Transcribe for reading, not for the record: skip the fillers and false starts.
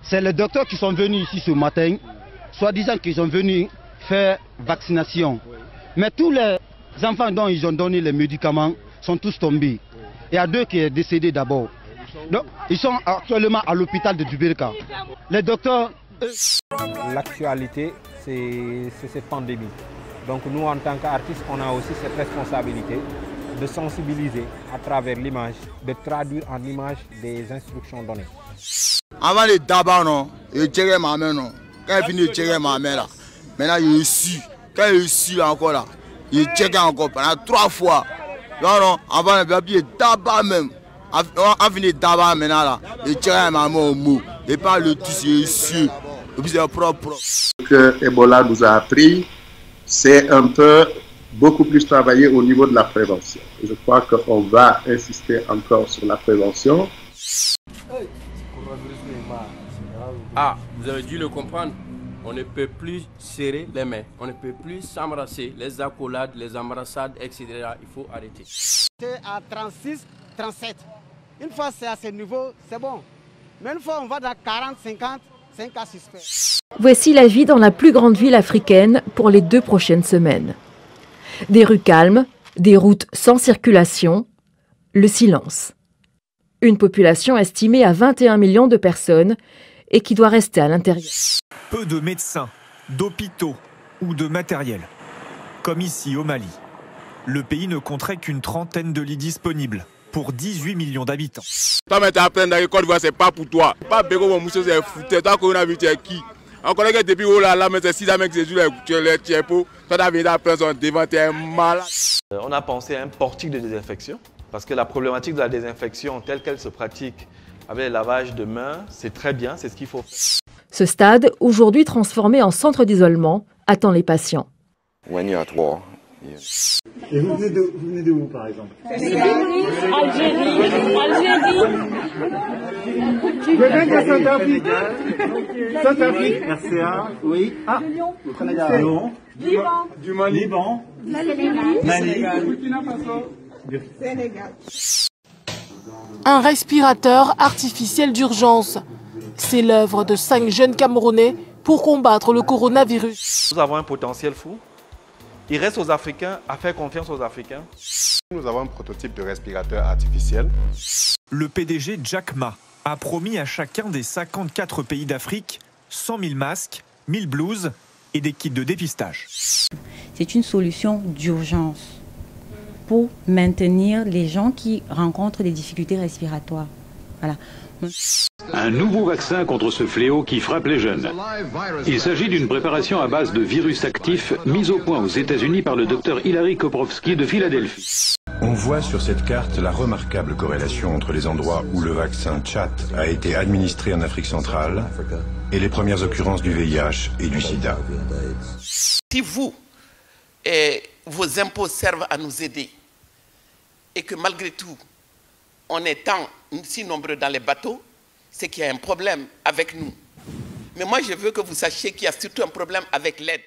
C'est les docteurs qui sont venus ici ce matin, soi-disant qu'ils sont venus faire vaccination. Mais tous les enfants dont ils ont donné les médicaments sont tous tombés. Il y a 2 qui sont décédés d'abord. Donc, ils sont actuellement à l'hôpital de Dubelka. Les docteurs... L'actualité, c'est cette pandémie. Donc nous, en tant qu'artistes, on a aussi cette responsabilité de sensibiliser à travers l'image, de traduire en image des instructions données. Avant les tabacs, non, il tirait ma main, non. Quand il finit de tirer ma main là, maintenant il est ici. Quand il est ici encore là, il tirait encore pendant 3 fois. Non, non, avant il y a tabac même. On finit de tabac maintenant là, il tirait ma main au mot. Et pas le tout, c'est ici. Et puis c'est propre. Ce que Ebola nous a appris, c'est un peu beaucoup plus travailler au niveau de la prévention. Je crois qu'on va insister encore sur la prévention. Ah, vous avez dû le comprendre. On ne peut plus serrer les mains. On ne peut plus s'embrasser. Les accolades, les embrassades, etc. Il faut arrêter. C'est à 36, 37. Une fois c'est à ce niveau, c'est bon. Mais une fois on va dans 40, 50, c'est un cas suspect. Voici la vie dans la plus grande ville africaine pour les 2 prochaines semaines. Des rues calmes, des routes sans circulation, le silence. Une population estimée à 21 millions de personnes et qui doit rester à l'intérieur. Peu de médecins, d'hôpitaux ou de matériel. Comme ici au Mali. Le pays ne compterait qu'une trentaine de lits disponibles pour 18 millions d'habitants. Toi, mais tu as plein de Côte d'Ivoire, c'est pas pour toi. Pas bégo, mon monsieur, c'est foutu. Toi, coronavirus, tu es qui? On connaît que depuis oh là, mais c'est 6 ans que c'est juste les tiepos. Toi, tu as venu à personne devant, tu es malade. On a pensé à un portique de désinfection parce que la problématique de la désinfection telle qu'elle se pratique avec le lavage de mains, c'est très bien, c'est ce qu'il faut faire. Ce stade, aujourd'hui transformé en centre d'isolement, attend les patients. Et vous venez de où, par exemple? Algérie. Je viens de Centrafrique. Centrafrique. RCA, oui. Ah, Lyon. Du Mali. Liban. Mali. Sénégal. Un respirateur artificiel d'urgence. C'est l'œuvre de 5 jeunes Camerounais pour combattre le coronavirus. Nous avons un potentiel fou. Il reste aux Africains à faire confiance aux Africains. Nous avons un prototype de respirateur artificiel. Le PDG Jack Ma a promis à chacun des 54 pays d'Afrique 100 000 masques, 1000 blouses et des kits de dépistage. C'est une solution d'urgence pour maintenir les gens qui rencontrent des difficultés respiratoires. Voilà. Un nouveau vaccin contre ce fléau qui frappe les jeunes. Il s'agit d'une préparation à base de virus actifs mise au point aux États-Unis par le docteur Hilary Koprowski de Philadelphie. On voit sur cette carte la remarquable corrélation entre les endroits où le vaccin Chat a été administré en Afrique centrale et les premières occurrences du VIH et du sida. Si vous et vos impôts servent à nous aider et que malgré tout, on est tant si nombreux dans les bateaux, c'est qu'il y a un problème avec nous. Mais moi, je veux que vous sachiez qu'il y a surtout un problème avec l'aide.